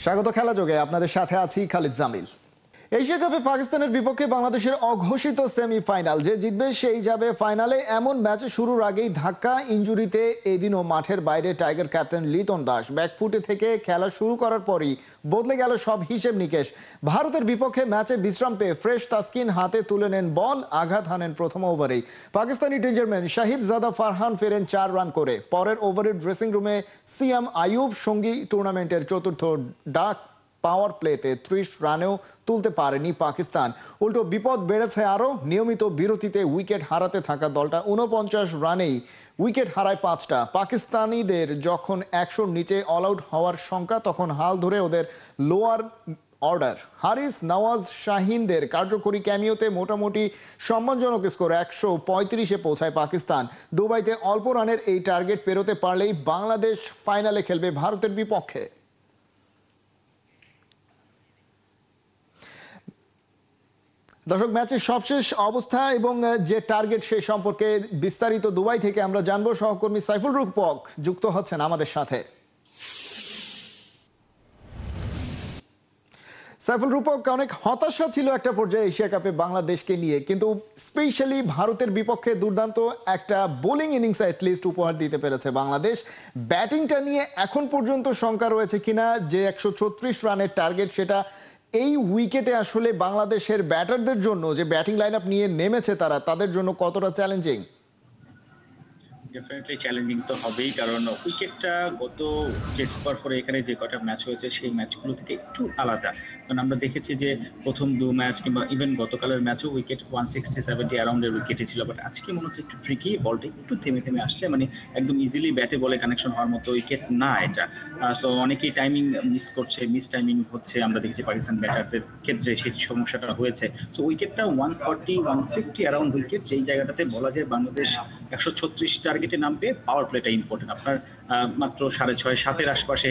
স্বাগত খেলা যোগে আপনাদের সাথে আছি খালিদ জামিল। এশিয়া কাপে পাকিস্তানের বিপক্ষে বাংলাদেশের অঘোষিত সেমিফাইনাল, যে জিতবে সেই যাবে ফাইনালে। এমন ম্যাচ শুরুর আগেই ধাক্কা, ইনজুরিতে এদিনও মাঠের বাইরে টাইগার ক্যাপ্টেন লিটন দাস। ব্যাকফুটে থেকে খেলা শুরু করার পরই বদলে গেল সব হিসেব নিকেশ। ভারতের বিপক্ষে ম্যাচে বিশ্রাম পেয়ে ফ্রেশ তাসকিন হাতে তুলে নেন বল, আঘাত হানেন প্রথম ওভারেই। পাকিস্তানি ডেঞ্জারম্যান সাহিবজাদা ফারহান ফেরেন 4 রান করে। পরের ওভারের ড্রেসিং রুমে সিয়াম আইয়ুব সঙ্গী টুর্নামেন্টের চতুর্থ ডাক পাওয়ার প্লেতে 30 রানেও তুলতে পারেনি পাকিস্তান। উল্টো বিপদ বেড়েছে আরও। নিয়মিত বিরতিতে উইকেট হারাতে থাকা দলটা 49 রানেই উইকেট হারায় 5টা। পাকিস্তানিদের যখন 100-র নিচে অল আউট হওয়ার শঙ্কা, তখন হাল ধরে ওদের লোয়ার অর্ডার হারিস নওয়াজ শাহিনদের কার্যকরী ক্যামিওতে মোটামুটি সম্মানজনক স্কোর 135-এ পৌঁছায় পাকিস্তান। দুবাইতে অল্প রানের এই টার্গেট পেরোতে পারলেই বাংলাদেশ ফাইনালে খেলবে ভারতের বিপক্ষে। দর্শক, ম্যাচের সবশেষ অবস্থা এবং যে টার্গেট সে সম্পর্কে বিস্তারিত দুবাই থেকে আমরা জানবো। সহকর্মী সাইফুল রূপক যুক্ত হচ্ছেন আমাদের সাথে। সাইফুল রূপক, অনেক হতাশা ছিল একটা পর্যায়ে এশিয়া কাপে বাংলাদেশকে নিয়ে, কিন্তু স্পেশালি ভারতের বিপক্ষে দুর্দান্ত একটা বোলিং ইনিংস অ্যাটলিস্ট উপহার দিতে পেরেছে বাংলাদেশ। ব্যাটিংটা নিয়ে এখন পর্যন্ত শঙ্কা রয়েছে কিনা যে 136 রানের টার্গেট, সেটা এই উইকেটে আসলে বাংলাদেশের ব্যাটারদের জন্য, যে ব্যাটিং লাইন আপ নিয়ে নেমেছে তারা, তাদের জন্য কতটা চ্যালেঞ্জিং? ডেফিনেটলি চ্যালেঞ্জিং তো হবেই, কারণ উইকেটটা গত যে সুপার ফোরে এখানে যে কটা ম্যাচ হয়েছে সেই ম্যাচগুলো থেকে একটু আলাদা। কারণ আমরা দেখেছি যে প্রথম 2 ম্যাচ কিংবা ইভেন গতকালের ম্যাচও উইকেট 160-70 অ্যারাউন্ডের উইকেটে ছিল, বাট আজকে মনে হচ্ছে একটু ট্রিকি, বলটা একটু থেমে থেমে আসছে, মানে একদম ইজিলি ব্যাটে বলে কানেকশন হওয়ার মতো উইকেট না এটা। সো অনেকেই টাইমিং মিস করছে, মিস টাইমিং হচ্ছে, আমরা দেখেছি পাকিস্তান ব্যাটারদের ক্ষেত্রে সেই সমস্যাটা হয়েছে। সো উইকেটটা 140-150 অ্যারাউন্ড উইকেট, যেই জায়গাটাতে বলা যায় বাংলাদেশ 136 টার্গেটে নামবে। পাওয়ার প্লেটা ইম্পর্টেন্ট, আপনার মাত্র 6.5-7-এর আশপাশে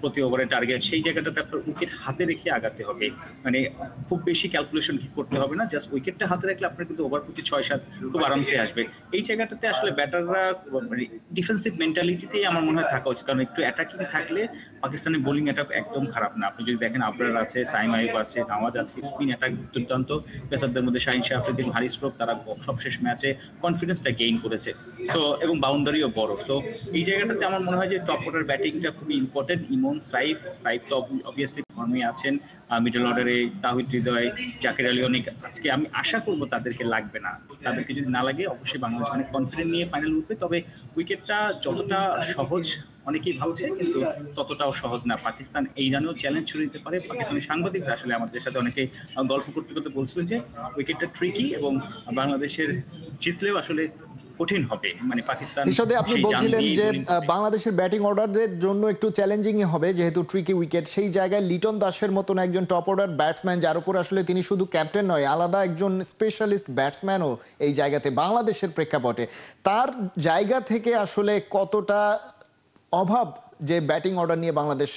প্রতি ওভারে টার্গেট, সেই জায়গাটাতে আপনার উইকেট হাতে রেখে আগাতে হবে। মানে খুব বেশি ক্যালকুলেশন করতে হবে না, জাস্ট উইকেটটা হাতে রাখলে আপনার কিন্তু ওভার প্রতি 6-7 খুব আরামসে আসবে। এই জায়গাটাতে আসলে ব্যাটাররা মানে ডিফেন্সিভ মেন্টালিটিতেই আমার মনে হয় থাকা উচিত, কারণ একটু অ্যাটাকিং থাকলে পাকিস্তানের বোলিং অ্যাটাক একদম খারাপ না। আপনি যদি দেখেন আবরার আছে, সাইম আইয়ুব আছে, নওয়াজ আজকে স্পিন অ্যাটাক দুর্দান্ত। পেসারদের মধ্যে শাহিন শাহ আফ্রিদিন, হারিস রোফ, তারা সবশেষ ম্যাচে কনফিডেন্সটা গেইন করেছে। সো এবং বাউন্ডারিও বড়। সো এই জায়গাটাতে আমার মনে হয় যে টপ অর্ডার ব্যাটিংটা খুবই ইম্পর্টেন্ট। ইমন, সাইফ তো অবভিয়াসলি ফর্মে আছেন। মিডল অর্ডারে তাহিদ হৃদয়, জাকির আলী অনেক। আজকে আমি আশা করবো তাদেরকে লাগবে না। তাদেরকে যদি না লাগে অবশ্যই বাংলাদেশ অনেক কনফিডেন্ট নিয়ে ফাইনাল উঠবে। তবে উইকেটটা যতটা সহজ অনেকেই ভাবছে, কিন্তু ততটাও সহজ না। পাকিস্তান এই রানেও চ্যালেঞ্জ ছুড়ে দিতে পারে। পাকিস্তানি সাংবাদিকরা আসলে আমাদের সাথে অনেকে গল্প করতে করতে বলছিলেন যে উইকেটটা ট্রিকি এবং বাংলাদেশের জিতলেও আসলে কঠিন হবে। মানে পাকিস্তান, আপনি বলছিলেন যে বাংলাদেশের ব্যাটিং অর্ডারদের জন্য একটু চ্যালেঞ্জিং হবে যেহেতু ট্রিকি উইকেট। সেই জায়গায় লিটন দাসের মতন একজন টপ অর্ডার ব্যাটসম্যান, যার উপর আসলে তিনি শুধু ক্যাপ্টেন নয়, আলাদা একজন স্পেশালিস্ট ব্যাটসম্যানও এই জায়গাতে বাংলাদেশের প্রেক্ষাপটে, তার জায়গা থেকে আসলে কতটা অভাব যে ব্যাটিং অর্ডার নিয়ে বাংলাদেশ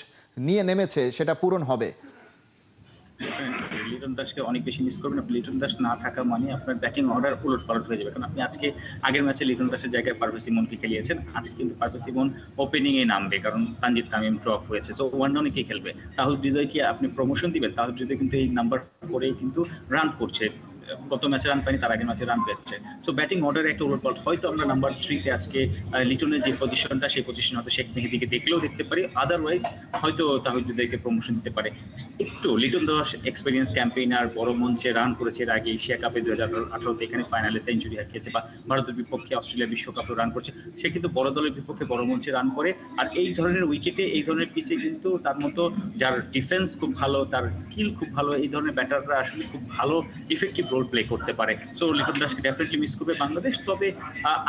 নিয়ে নেমেছে সেটা পূরণ হবে? লিটন দাসকে অনেক বেশি মিস করবেন আপনি। লিটন দাস না থাকা মানে আপনার ব্যাটিং অর্ডার উলটপালট হয়ে যাবে। কারণ আপনি আজকে আগের ম্যাচে লিটন দাসের জায়গায় পারভেজ ইমনকে খেলিয়েছেন, আজকে কিন্তু পারভেজ ইমন ওপেনিং এ নামবে, কারণ তানজিদ তামিম ড্রপ হয়েছে। সো ওয়ান ডাউনে কে খেলবে? তাহিদ হৃদয় কি আপনি প্রমোশন দিবেন? তাহিদ হৃদয় কিন্তু এই নাম্বার 4 কিন্তু রান করছে, গত ম্যাচে রান পায়নি, তার আগের ম্যাচে রান পেয়েছে। সো ব্যাটিং অর্ডারে একটা উলটপালট। হয়তো আমরা নাম্বার 3-তে আজকে লিটনের যে পজিশনটা, সেই পজিশন হয়তো শেখ মেহেদিকে দেখলেও দেখতে পারি, আদারওয়াইজ হয়তো তাহিদকে প্রমোশন দিতে পারে। একটু লিটন দাস এক্সপিরিয়েন্স ক্যাম্পেইনার, বড় মঞ্চে রান করেছে এর আগে, এশিয়া কাপে 2018-তে এখানে ফাইনালে সেঞ্চুরি হাঁকিয়েছে, বা ভারতের বিপক্ষে অস্ট্রেলিয়া বিশ্বকাপে রান করছে। সে কিন্তু বড় দলের বিপক্ষে বড় মঞ্চে রান করে। আর এই ধরনের উইকেটে, এই ধরনের পিচে কিন্তু তার মতো যার ডিফেন্স খুব ভালো, তার স্কিল খুব ভালো, এই ধরনের ব্যাটাররা আসলে খুব ভালো ইফেক্টিভ রোল প্লে করতে পারে। সো লিটন দাসকে ডেফিনেটলি মিস করবে বাংলাদেশ। তবে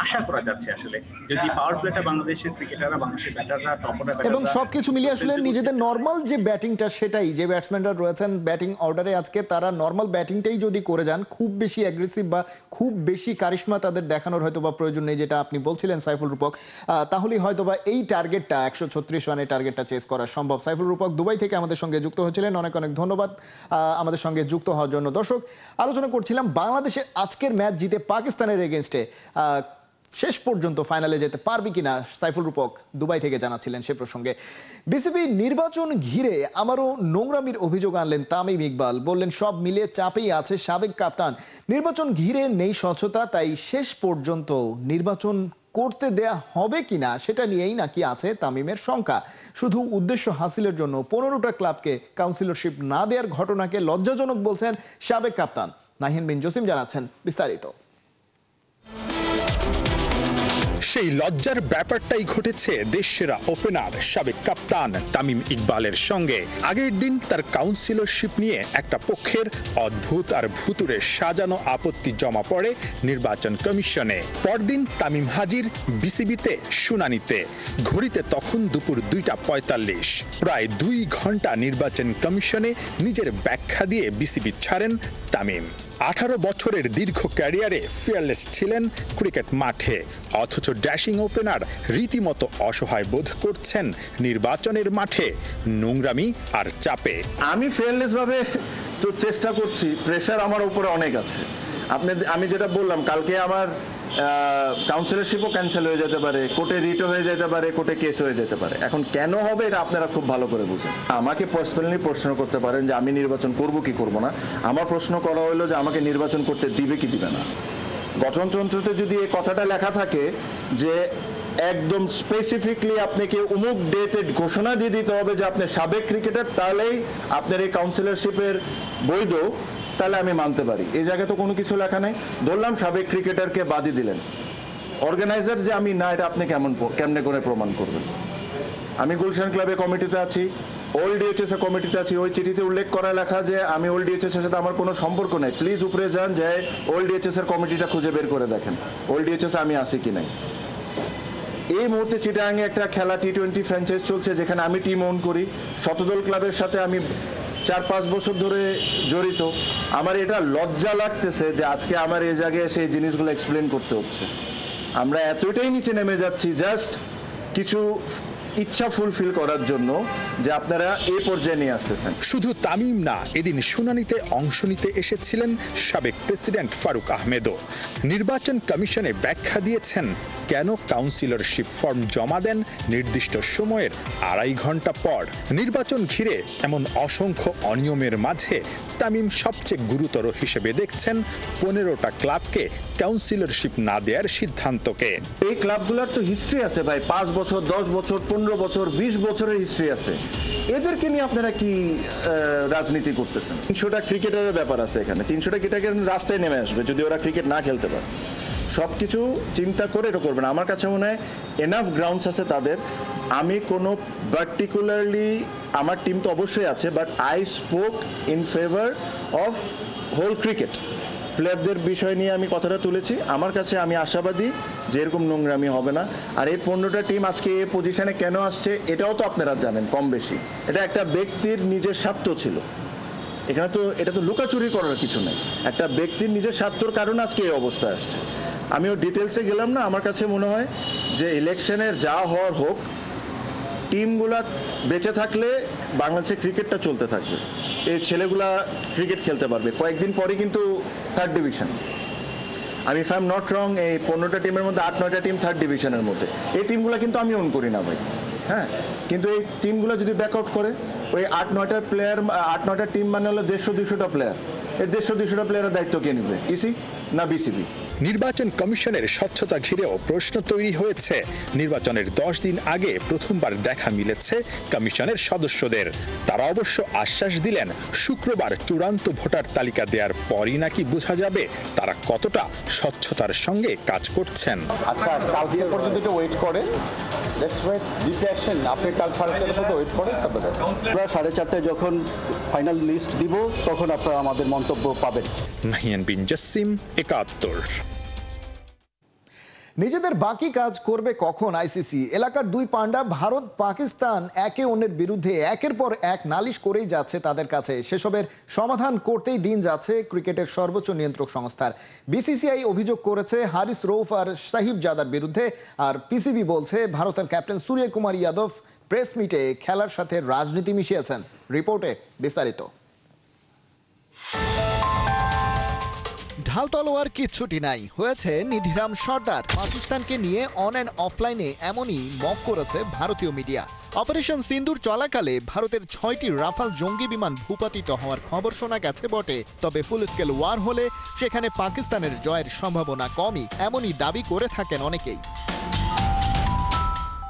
আশা করা যাচ্ছে আসলে যদি পাওয়ার প্লেটা বাংলাদেশের ক্রিকেটাররা, বাংলাদেশের ব্যাটাররা, টপ অর্ডার ব্যাটাররা এবং সবকিছু মিলিয়ে আসলে নিজেদের নর্মাল যে ব্যাটিংটা, সেটাই যে ব্যাটসম্যানরা রয়েছেন ব্যাটিং অর্ডারে আজকে, তারা নর্মাল ব্যাটিংটাই যদি করে যান, খুব বেশি অ্যাগ্রেসিভ বা খুব বেশি কারিশমা তাদের দেখানোর হয়তো বা প্রয়োজন নেই, যেটা আপনি বলছিলেন সাইফুল রূপক, তাহলেই হয়তো বা এই টার্গেটটা 136 রানের টার্গেটটা চেস করা সম্ভব। সাইফুল রূপক দুবাই থেকে আমাদের সঙ্গে যুক্ত হয়েছিলেন, অনেক অনেক ধন্যবাদ আমাদের সঙ্গে যুক্ত হওয়ার জন্য। দর্শক, আলোচনা করছিলাম বাংলাদেশের আজকের ম্যাচ জিতে পাকিস্তানের এগেনস্টে শেষ পর্যন্ত ফাইনালে যেতে পারবে কিনা সাইফুল রূপক দুবাই থেকে জানাচ্ছিলেন সে প্রসঙ্গে। বিসিবি নির্বাচন ঘিরে আমারও নোংরামির অভিযোগ আনলেন তামিম ইকবাল, বললেন সব মিলিয়ে চাপেই আছে সাবেক কাপ্তান। নির্বাচন ঘিরে নেই স্বচ্ছতা, তাই শেষ পর্যন্ত নির্বাচন করতে দেয়া হবে কিনা সেটা নিয়েই নাকি আছে তামিমের শঙ্কা। শুধু উদ্দেশ্য হাসিলের জন্য 15টা ক্লাবকে কাউন্সিলরশিপ না দেওয়ার ঘটনাকে লজ্জাজনক বলছেন সাবেক কাপ্তান। নাহিয়ান বিন জসিম জানাচ্ছেন বিস্তারিত। সেই লজ্জার ব্যাপারটাই ঘটেছে দেশসেরা ওপেনার সাবেক কাপ্তান তামিম ইকবালের সঙ্গে। আগের দিন তার কাউন্সিলরশিপ নিয়ে একটা পক্ষের অদ্ভুত আর ভুতুরে সাজানো আপত্তি জমা পড়ে নির্বাচন কমিশনে। পরদিন তামিম হাজির বিসিবিতে শুনানিতে। ঘড়িতে তখন দুপুর 2:45। প্রায় 2 ঘন্টা নির্বাচন কমিশনে নিজের ব্যাখ্যা দিয়ে বিসিবি ছাড়েন তামিম। 18 বছরের দীর্ঘ ক্যারিয়ারে ফিয়ারলেস ছিলেন ক্রিকেট মাঠে, অথচ ড্যাশিং ওপেনার রীতিমতো অসহায় বোধ করছেন নির্বাচনের মাঠে নোংরামি আর চাপে। আমি ফেয়ারলেস ভাবে তো চেষ্টা করছি, প্রেশার আমার উপরে অনেক আছে। আমি যেটা বললাম, কালকে আমার কাউন্সিলরশিপও ক্যান্সেল হয়ে যেতে পারে, কোর্টে রিটও হয়ে যেতে পারে, কোর্টে কেস হয়ে যেতে পারে। এখন কেন হবে এটা আপনারা খুব ভালো করে বুঝেন। আমাকে পার্সোনালি প্রশ্ন করতে পারেন যে আমি নির্বাচন করব কি করব না। আমার প্রশ্ন করা হলো যে আমাকে নির্বাচন করতে দিবে কি দিবে না। গঠনতন্ত্রতে যদি এই কথাটা লেখা থাকে যে একদম স্পেসিফিকলি আপনাকে অমুক ডেতে ঘোষণা দিয়ে দিতে হবে যে আপনি সাবেক ক্রিকেটার, তাহলেই আপনার এই কাউন্সিলরশিপের বৈধ, তাহলে আমি মানতে পারি। এই জায়গায় তো কোনো কিছু লেখা নেই। ধরলাম সাবেক ক্রিকেটারকে বাদই দিলেন, অর্গানাইজার যে আমি না, এটা আপনি কেমনে করে প্রমাণ করবেন? আমি গুলশান ক্লাবে কমিটিতে আছি, ওল্ড ডিএইচএস এর কমিটিতে আছি। ওই চিঠিতে উল্লেখ করা লেখা যে আমি ওল্ড ডিএইচএস এর সাথে আমার কোনো সম্পর্ক নেই। প্লিজ উপরে যান, যে ওল্ড ডিএইচএস এর কমিটিটা খুঁজে বের করে দেখেন ওল্ড ডিএইচএস আমি আছি কি নাই। এই মুহূর্তে চিটাগাংয়ে একটা খেলা T20 ফ্র্যাঞ্চাইজ চলছে, যেখানে আমি টিম ওন করি। শতদল ক্লাবের সাথে আমি 4-5 বছর ধরে জড়িত। আমার এটা লজ্জা লাগতেছে যে আজকে আমার এই জায়গায় সেই জিনিসগুলো এক্সপ্লেন করতে হচ্ছে। আমরা এতটাই নিচে নেমে যাচ্ছি জাস্ট কিছু ইচ্ছা ফুলফিল করার জন্য, যে আপনারা এই পর্যায়ে নিয়ে আসতেছেন। শুধু তামিম না, এদিন শুনানিতে অংশ নিতে এসেছিলেন সাবেক প্রেসিডেন্ট ফারুক আহমেদও। নির্বাচন কমিশনে ব্যাখ্যা দিয়েছেন কেন কাউন্সিলরশিপ ফর্ম জমা দেন নির্দিষ্ট সময়ের 2.5 ঘন্টা পর। নির্বাচন ঘিরে এমন অসংখ্য অনিয়মের মাঝে তামিম সবচেয়ে গুরুতর হিসেবে দেখছেন 15টা ক্লাবকে কাউন্সিলরশিপ না দেওয়ার সিদ্ধান্তকে। এই ক্লাবগুলোর তো হিস্ট্রি আছে ভাই, 5 বছর, 10 বছর, 15 বছর, 20 বছরের হিস্ট্রি আছে। এদেরকে নিয়ে আপনারা কি রাজনীতি করতেছেন? 300টা ক্রিকেটারের ব্যাপার আছে এখানে। 300টা ক্রিকেটার রাস্তায় নেমে আসবে যদি ওরা ক্রিকেট না খেলতে পারে। সবকিছু চিন্তা করে এটা করবেন। আমার কাছে মনে হয় এনাফ গ্রাউন্ডস আছে তাদের। আমি কোনো পার্টিকুলারলি, আমার টিম তো অবশ্যই আছে, but I spoke in favour of whole cricket. প্লেয়ারদের বিষয় নিয়ে আমি কথাটা তুলেছি। আমার কাছে আমি আশাবাদী যে এরকম নোংরামি হবে না। আর এই 15টা টিম আজকে এই পজিশনে কেন আসছে এটাও তো আপনারা জানেন কম বেশি। এটা একটা ব্যক্তির নিজের স্বার্থ ছিল এখানে, তো এটা তো লুকাচুরি করার কিছু নেই। একটা ব্যক্তির নিজের স্বার্থর কারণে আজকে এই অবস্থা আসছে। আমিও ডিটেলসে গেলাম না। আমার কাছে মনে হয় যে ইলেকশনের যা হওয়ার হোক, টিমগুলা বেঁচে থাকলে বাংলাদেশের ক্রিকেটটা চলতে থাকবে। এই ছেলেগুলা ক্রিকেট খেলতে পারবে। কয়েকদিন পরে কিন্তু 3rd ডিভিশন। আমি if I am not wrong, এই 15টা টিমের মধ্যে 8-9টা টিম 3rd ডিভিশনের মধ্যে। এই টিমগুলো কিন্তু আমি ওন করি না ভাই, হ্যাঁ। কিন্তু এই টিমগুলো যদি ব্যাকআউট করে, ওই 8-9টা প্লেয়ার, 8-9টা টিম মানে হলো 150-200টা প্লেয়ার। এই 150-200টা প্লেয়ারের দায়িত্ব কে নেবে? ইসি না বিসিবি? নির্বাচন কমিশনের স্বচ্ছতা ঘিরেও প্রশ্ন তৈরি হয়েছে। নির্বাচনের 10 দিন আগে প্রথমবার দেখা মিলেছে কমিশনের সদস্যদের। তারা অবশ্য আশ্বাস দিলেন শুক্রবার চূড়ান্ত ভোটার তালিকা দেওয়ার পরই নাকি বোঝা যাবে তারা কতটা স্বচ্ছতার সঙ্গে কাজ করছেন। আচ্ছা, কালকে পর্যন্ত একটু ওয়েট করেন। Let's wait, be patient. আপনি কাল 4:30 পর্যন্ত ওয়েট করেন, তারপরে আমরা 4:30টায় যখন ফাইনাল লিস্ট দিব তখন আপনারা আমাদের মন্তব্য পাবেন। নাহিয়ান বিন জসিম, 71। নিজেদের বাকি কাজ করবে কখন আইসিসি? এলাকার 2 পান্ডা ভারত পাকিস্তান একে অন্যের বিরুদ্ধে একের পর এক নালিশ করেই যাচ্ছে তাদের কাছে। সেসবের সমাধান করতেই দিন যাচ্ছে ক্রিকেটের সর্বোচ্চ নিয়ন্ত্রক সংস্থার। বিসিসিআই অভিযোগ করেছে হারিস রৌফ আর সাহিবজাদার বিরুদ্ধে, আর পিসিবি বলছে ভারতের ক্যাপ্টেন সূর্যকুমার যাদব প্রেস মিটে খেলার সাথে রাজনীতি মিশিয়েছেন। রিপোর্টে বিস্তারিত। ঢাল তলোয়ার কিচ্ছুটি নাই, হয়েছে নিধিরাম সর্দার। পাকিস্তানকে নিয়ে অন অ্যান্ড অফলাইনে এমনই মক করেছে ভারতীয় মিডিয়া। অপারেশন সিন্দুর চলাকালে ভারতের 6টি রাফাল জঙ্গি বিমান ভূপাতিত হওয়ার খবর শোনা গেছে বটে, তবে ফুল স্কেল ওয়ার হলে সেখানে পাকিস্তানের জয়ের সম্ভাবনা কমই, এমনই দাবি করে থাকেন অনেকেই।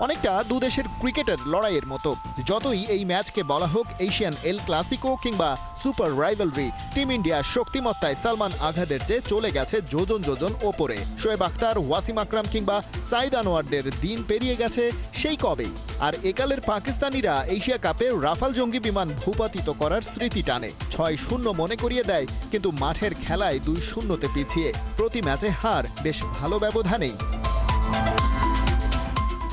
অনেকটা দুদেশের ক্রিকেটের লড়াইয়ের মতো। যতই এই ম্যাচকে বলা হোক এশিয়ান এল ক্লাসিকো কিংবা সুপার রাইভালরি, টিম ইন্ডিয়া শক্তিমত্তায় সালমান আঘাদের চেয়ে চলে গেছে যোজন যোজন ওপরে। শোয়েব আখতার, ওয়াসিম আকরাম কিংবা সাইদ আনোয়ারদের দিন পেরিয়ে গেছে সেই কবেই। আর একালের পাকিস্তানিরা এশিয়া কাপে রাফাল জঙ্গি বিমান ভূপাতিত করার স্মৃতি টানে। 6-0 মনে করিয়ে দেয়, কিন্তু মাঠের খেলায় 2-0-তে পিছিয়ে। প্রতি ম্যাচে হার, বেশ ভালো ব্যবধানেই।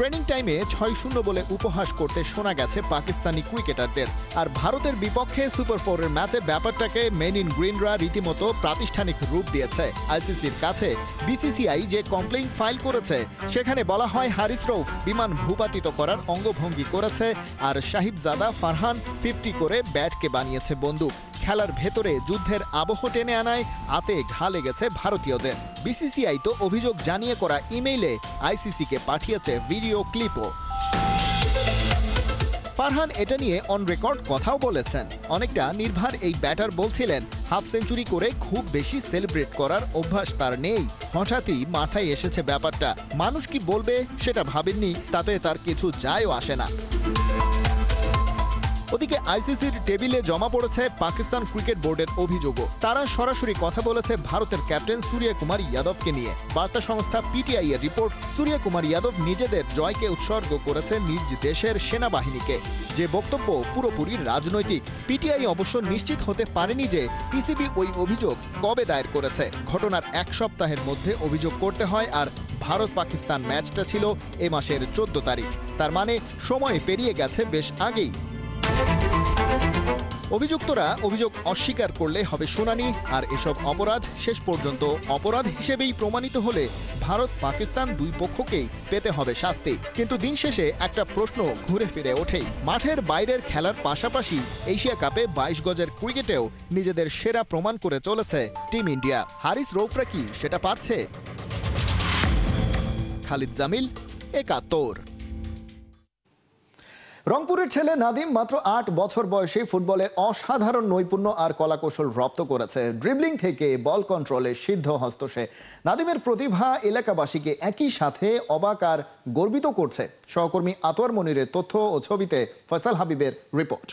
ট্রেনিং টাইমে 6-0 বলে উপহাস করতে শোনা গেছে পাকিস্তানি ক্রিকেটারদের। আর ভারতের বিপক্ষে সুপার 4-এর ম্যাচে ব্যাপারটাকে মেন ইন গ্রিনরা রীতিমতো প্রাতিষ্ঠানিক রূপ দিয়েছে। আইসিসির কাছে বিসিসিআই যে কমপ্লেইন ফাইল করেছে সেখানে বলা হয় হারিস রৌফ বিমান ভূপাতিত করার অঙ্গভঙ্গি করেছে, আর সাহিবজাদা ফারহান 50 করে ব্যাটকে বানিয়েছে বন্দুক। খেলার ভেতরে যুদ্ধের আবহ টেনে আনায় আতে ঘা লেগেছে ভারতীয়দের। বিসিসিআই তো অভিযোগ জানিয়ে করা ইমেইলে আইসিসিকে পাঠিয়েছে ভিডিও ক্লিপও। ফারহান এটা নিয়ে অন রেকর্ড কথাও বলেছেন। অনেকটা নির্ভার এই ব্যাটার বলছিলেন হাফ সেঞ্চুরি করে খুব বেশি সেলিব্রেট করার অভ্যাস তার নেই, হঠাৎই মাথায় এসেছে ব্যাপারটা। মানুষ কি বলবে সেটা ভাবেননি, তাতে তার কিছু যায়ও আসে না। ওদিকে আইসিসির টেবিলে জমা পড়েছে পাকিস্তান ক্রিকেট বোর্ডের অভিযোগও। তারা সরাসরি কথা বলেছে ভারতের ক্যাপ্টেন সূর্যকুমার যাদবকে নিয়ে। বার্তা সংস্থা পিটিআই এর রিপোর্ট, সূর্যকুমার যাদব নিজেদের জয়কে উৎসর্গ করেছে নিজ দেশের সেনাবাহিনীকে, যে বক্তব্য পুরোপুরি রাজনৈতিক। পিটিআই অবশ্য নিশ্চিত হতে পারেনি যে পিসিবি ওই অভিযোগ কবে দায়ের করেছে। ঘটনার 1 সপ্তাহের মধ্যে অভিযোগ করতে হয়, আর ভারত পাকিস্তান ম্যাচটা ছিল এ মাসের 14 তারিখ। তার মানে সময় পেরিয়ে গেছে বেশ আগেই। অভিযুক্তরা অভিযোগ অস্বীকার করলে হবে শুনানি, আর এসব অপরাধ শেষ পর্যন্ত অপরাধ হিসেবেই প্রমাণিত হলে ভারত পাকিস্তান দুই পক্ষকেই পেতে হবে শাস্তি। কিন্তু দিন শেষে একটা প্রশ্ন ঘুরে ফিরে ওঠেই, মাঠের বাইরের খেলার পাশাপাশি এশিয়া কাপে 22 গজের ক্রিকেটেও নিজেদের সেরা প্রমাণ করে চলেছে টিম ইন্ডিয়া। হারিস রৌফরা কি সেটা পারছে? খালিদ জামিল, একাত্তর। রংপুরের ছেলে নাদিম মাত্র 8 বছর বয়সে ফুটবলের অসাধারণ নৈপুণ্য আর কলাকৌশল রপ্ত করেছে। ড্রিবলিং থেকে বল কন্ট্রোলে সিদ্ধ হস্ত সে। নাদিমের প্রতিভা এলাকাবাসীকে একই সাথে অবাক আর গর্বিত করছে। সহকর্মী আতোয়ার মনিরের তথ্য ও ছবিতে ফয়সাল হাবিবের রিপোর্ট।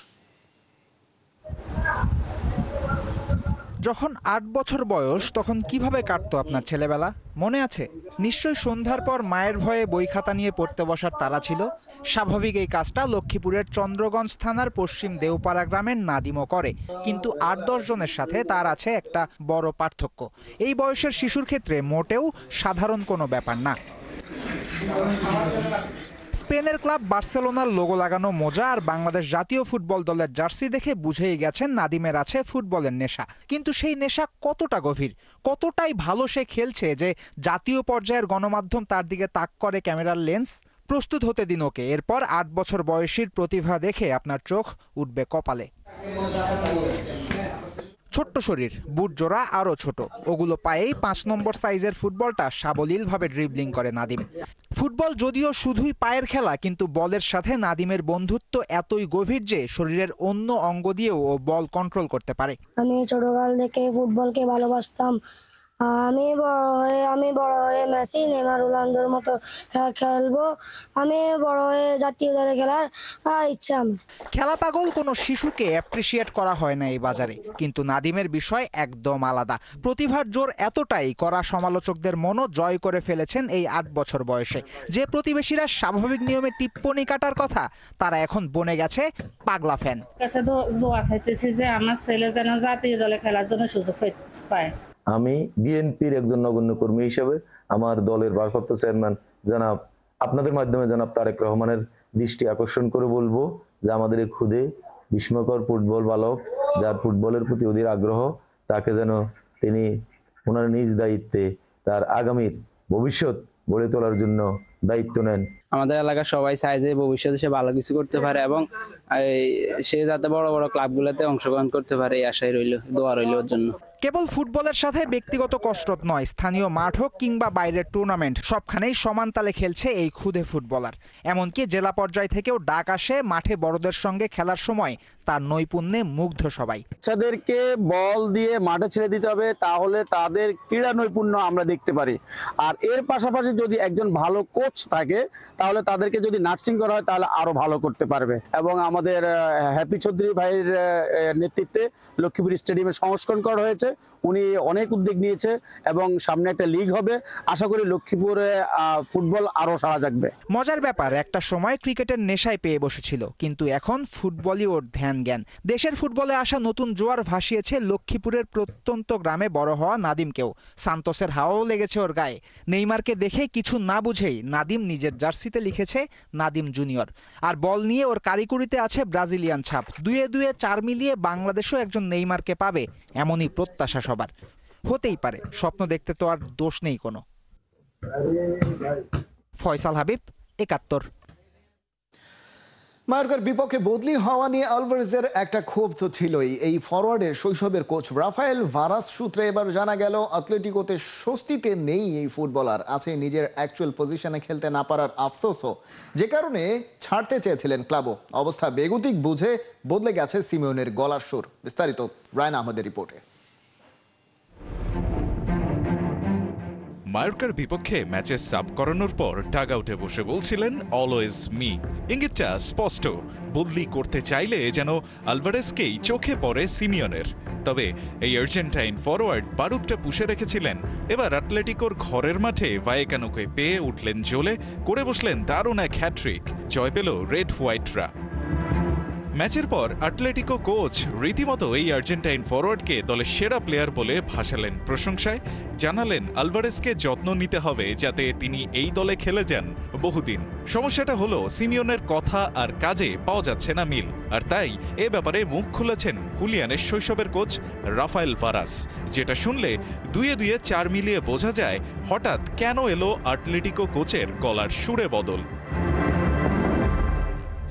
যখন 8 বছর বয়স তখন কিভাবে কাটতো আপনার ছেলেবেলা মনে আছে? নিশ্চয়ই সন্ধ্যার পর মায়ের ভয়ে বই খাতা নিয়ে পড়তে বসার তাড়া ছিল। স্বাভাবিক এই কাজটা লক্ষ্মীপুরের চন্দ্রগঞ্জ থানার পশ্চিম দেওপাড়া গ্রামের নাদিমও করে, কিন্তু 8-10 জনের সাথে তার আছে একটা বড় পার্থক্য। এই বয়সের শিশুর ক্ষেত্রে মোটেও সাধারণ কোনো ব্যাপার না। স্পেনের ক্লাব বার্সেলোনার লোগো লাগানো মোজা আর বাংলাদেশ জাতীয় ফুটবল দলের জার্সি দেখে বুঝেই গেছেন নাদিমের আছে ফুটবলের নেশা। কিন্তু সেই নেশা কতটা গভীর, কতটাই ভালো সে খেলছে যে জাতীয় পর্যায়ের গণমাধ্যম তার দিকে তাক করে ক্যামেরার লেন্স। প্রস্তুত হতে দিন ওকে, এরপর 8 বছর বয়সীর প্রতিভা দেখে আপনার চোখ উঠবে কপালে। ছোট্ট শরীর, বুট জোড়া আরও ছোট, ওগুলো পায়েই 5 নম্বর সাইজের ফুটবলটা সাবলীলভাবে ড্রিবলিং করে নাদিম। ফুটবল যদিও শুধুই পায়ের খেলা, কিন্তু বলের সাথে নাদিমের বন্ধুত্ব এতই গভীর যে শরীরের অন্য অঙ্গ দিয়েও ও বল কন্ট্রোল করতে পারে। আমি ছোটকাল থেকে ফুটবলকে ভালোবাসতাম। আমি বড় হয়ে মেসি, নেইমার, রোনালদোর মতো খেলবো। আমি বড় হয়ে জাতীয় দলে খেলার ইচ্ছা আমার। খেলা পাগল কোনো শিশুকে অ্যাপ্রিসিয়েট করা হয় না এই বাজারে, কিন্তু নাদিমের বিষয় একদম আলাদা। প্রতিভার জোর এতটাই, করা সমালোচকদের মনও জয় করে ফেলেছেন এই 8 বছর বয়সে। যে প্রতিবেশীরা স্বাভাবিক নিয়মে টিপ্পনি কাটার কথা, তারা এখন বনে গেছে পাগলা ফ্যান। কাছে দোয়া চাইতেছি যে আমার ছেলে যেন জাতীয় দলে খেলার জন্য সুযোগ পায়। আমি বিএনপির একজন নগণ্য কর্মী হিসেবে আমার দলের ভারপ্রাপ্ত চেয়ারম্যান জনাব আপনাদের মাধ্যমে জনাব তারেক রহমানের দৃষ্টি আকর্ষণ করে বলবো যে আমাদের এই ক্ষুদে বিস্ময়কর ফুটবল বালক, যার ফুটবলের প্রতি অধীর আগ্রহ, তাকে যেন তিনি ওনার নিজ দায়িত্বে তার আগামীর ভবিষ্যৎ গড়ে তোলার জন্য দায়িত্ব নেন। আমাদের এলাকার সবাই চায় যে ভবিষ্যতে সে ভালো কিছু করতে পারে এবং সে যাতে বড় বড় ক্লাবগুলোতে অংশগ্রহণ করতে পারে, এই আশাই রইল, দোয়া রইল ওর জন্য। কেবল ফুটবলের সাথে ব্যক্তিগত কসরত নয়, স্থানীয় মাঠ হোক কিংবা বাইরের টুর্নামেন্ট সবখানেই সমান তালে খেলছে এই ক্ষুদে ফুটবলার। এমনকি জেলা পর্যায় থেকেও ডাক আসে মাঠে বড়দের সঙ্গে খেলার সময়। তার নৈপুণ্যে মুগ্ধ সবাই। বাচ্চাদেরকে বল দিয়ে মাঠে ছেড়ে দিতে হবে, তাহলে তাদের ক্রীড়া নৈপুণ্য আমরা দেখতে পারি। আর এর পাশাপাশি যদি একজন ভালো কোচ থাকে, তাহলে তাদেরকে যদি নার্সিং করা হয় তাহলে আরো ভালো করতে পারবে। এবং আমাদের হ্যাপি চৌধুরী ভাইয়ের নেতৃত্বে লক্ষ্মীপুর স্টেডিয়ামে সংস্করণ করা হয়েছে। উনি অনেক উদ্যোগ নিয়েছে এবং সামনে একটা লিগ হবে। আশা করি লক্ষ্মীপুরে ফুটবল আরো সাড়া জাগবে। মজার ব্যাপার, একটা সময় ক্রিকেটের নেশায় পেয়ে বসেছিল, কিন্তু এখন ফুটবলই ওর ধ্যান জ্ঞান। দেশের ফুটবলে আসা নতুন জোয়ার ভাসিয়েছে লক্ষ্মীপুরের প্রত্যন্ত গ্রামে বড় হওয়া নাদিমকেও। সান্তোসের হাওয়াও লেগেছে ওর গায়ে। নেইমারকে দেখে কিছু না বুঝেই নাদিম নিজের জার্সিতে লিখেছে নাদিম জুনিয়র। আর বল নিয়ে ওর কারিকুরিতে আছে ব্রাজিলিয়ান ছাপ। দুয়ে দুয়ে 4 মিলিয়ে বাংলাদেশও একজন নেইমারকে পাবে, এমনই প্রত্যাশা সবার। হতেই পারে, স্বপ্ন দেখতে তো আর দোষ নেই কোনো। ফয়সাল হাবিব, ৭১। মায়োর্কার বিপক্ষে বদলি হওয়া নিয়ে আলভারেজের একটা ক্ষোভ তো ছিলই। এই ফরওয়ার্ডের শৈশবের কোচ রাফায়েল ভারাস সূত্রে এবার জানা গেল আতলেটিকোতে স্বস্তিতে নেই এই ফুটবলার। আছে নিজের অ্যাকচুয়াল পজিশনে খেলতে না পারার আফসোসও, যে কারণে ছাড়তে চেয়েছিলেন ক্লাবও। অবস্থা বেগতিক বুঝে বদলে গেছে সিমিওনের গলার সুর। বিস্তারিত রায়না আহমেদের রিপোর্টে। মায়োর্কার বিপক্ষে ম্যাচে সাব করানোর পর ডাগ আউটে বসে বলছিলেন অলওয়েজ মি। ইঙ্গিতটা স্পষ্ট, বদলি করতে চাইলে যেন আলভারেজকেই চোখে পড়ে সিমিওনের। তবে এই আর্জেন্টাইন ফরওয়ার্ড বারুদটা পুষে রেখেছিলেন। এবার অ্যাটলেটিকোর ঘরের মাঠে ভায়েকানোকে পেয়ে উঠলেন জ্বলে, করে বসলেন দারুণ এক হ্যাট্রিক। জয় পেল রেড হোয়াইটরা। ম্যাচের পর অ্যাটলেটিকো কোচ রীতিমতো এই আর্জেন্টাইন ফরওয়ার্ডকে দলের সেরা প্লেয়ার বলে ভাসালেন প্রশংসায়। জানালেন আলভারেজকে যত্ন নিতে হবে যাতে তিনি এই দলে খেলে যান বহুদিন। সমস্যাটা হলো সিমিওনের কথা আর কাজে পাওয়া যাচ্ছে না মিল। আর তাই এ ব্যাপারে মুখ খুলেছেন হুলিয়ানের শৈশবের কোচ রাফায়েল ভারাস। যেটা শুনলে দুয়ে দুয়ে 4 মিলিয়ে বোঝা যায় হঠাৎ কেন এলো অ্যাটলেটিকো কোচের গলার সুরে বদল।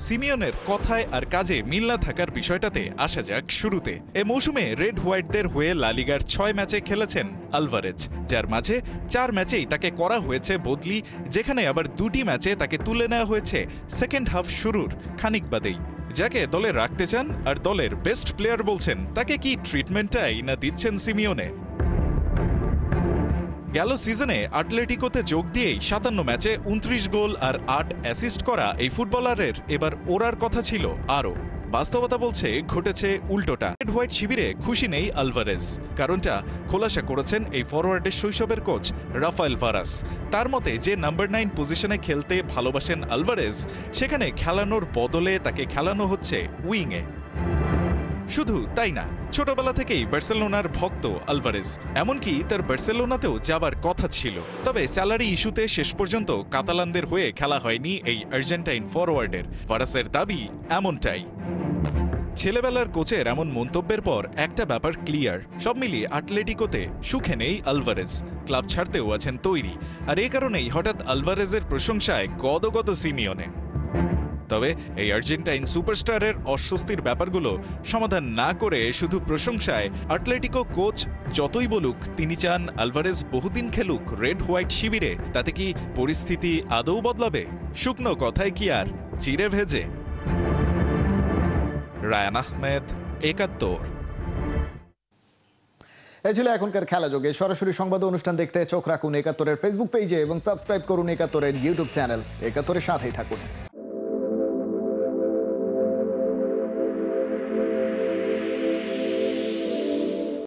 সিমিওনের কথায় আর কাজে মিল না থাকার বিষয়টাতে আসা যাক শুরুতে। এ মৌসুমে রেড হোয়াইটদের হয়ে লা লিগার 6 ম্যাচে খেলেছেন আলভারেজ, যার মাঝে 4 ম্যাচেই তাকে করা হয়েছে বদলি, যেখানে আবার 2টি ম্যাচে তাকে তুলে নেওয়া হয়েছে সেকেন্ড হাফ শুরুর খানিক বাদেই। যাকে দলে রাখতে চান আর দলের বেস্ট প্লেয়ার বলছেন, তাকে কি ট্রিটমেন্টটাই না দিচ্ছেন সিমিওনে। গেল সিজনে অ্যাটলেটিকোতে যোগ দিয়েই 57 ম্যাচে 29 গোল আর 8 অ্যাসিস্ট করা এই ফুটবলারের এবার ওড়ার কথা ছিল আরও। বাস্তবতা বলছে ঘটেছে উল্টোটা। রেড হোয়াইট শিবিরে খুশি নেই আলভারেজ। কারণটা খোলাসা করেছেন এই ফরওয়ার্ডের শৈশবের কোচ রাফায়েল ভারাস। তার মতে যে নাম্বার 9 পজিশনে খেলতে ভালোবাসেন আলভারেজ, সেখানে খেলানোর বদলে তাকে খেলানো হচ্ছে উইংয়ে। শুধু তাই না, ছোটবেলা থেকেই বার্সেলোনার ভক্ত আলভারেজ, এমনকি তার বার্সেলোনাতেও যাবার কথা ছিল। তবে স্যালারি ইস্যুতে শেষ পর্যন্ত কাতালানদের হয়ে খেলা হয়নি এই আর্জেন্টাইন ফরওয়ার্ডের। ভারাসের দাবি এমনটাই। ছেলেবেলার কোচের এমন মন্তব্যের পর একটা ব্যাপার ক্লিয়ার, সব মিলিয়ে অ্যাটলেটিকোতে সুখে নেই আলভারেজ। ক্লাব ছাড়তেও আছেন তৈরি। আর এই কারণেই হঠাৎ আলভারেজের প্রশংসায় গদগদ সিমিওনে। তবে এই আর্জেন্টাইন সুপারস্টারের অস্বস্তির ব্যাপারগুলো সমাধান না করে শুধু প্রশংসায় অ্যাটলেটিকো কোচ যতই বলুক তিনি চান আলভারেজ বহুদিন খেলুক রেড হোয়াইট শিবিরে, তাতে কি পরিস্থিতি আদৌ বদলাবে? শুকনো কথায় কি আর চিড়ে ভেজে? রায়ান আহমেদ, ৭১। এই ছিল এখনকার খেলা যোগে। সরাসরি সংবাদ অনুষ্ঠান দেখতে চোখ রাখুন ৭১-এর ফেসবুক পেজে এবং সাবস্ক্রাইব করুন ৭১-এর ইউটিউব চ্যানেল। ৭১-এর সাথেই থাকুন।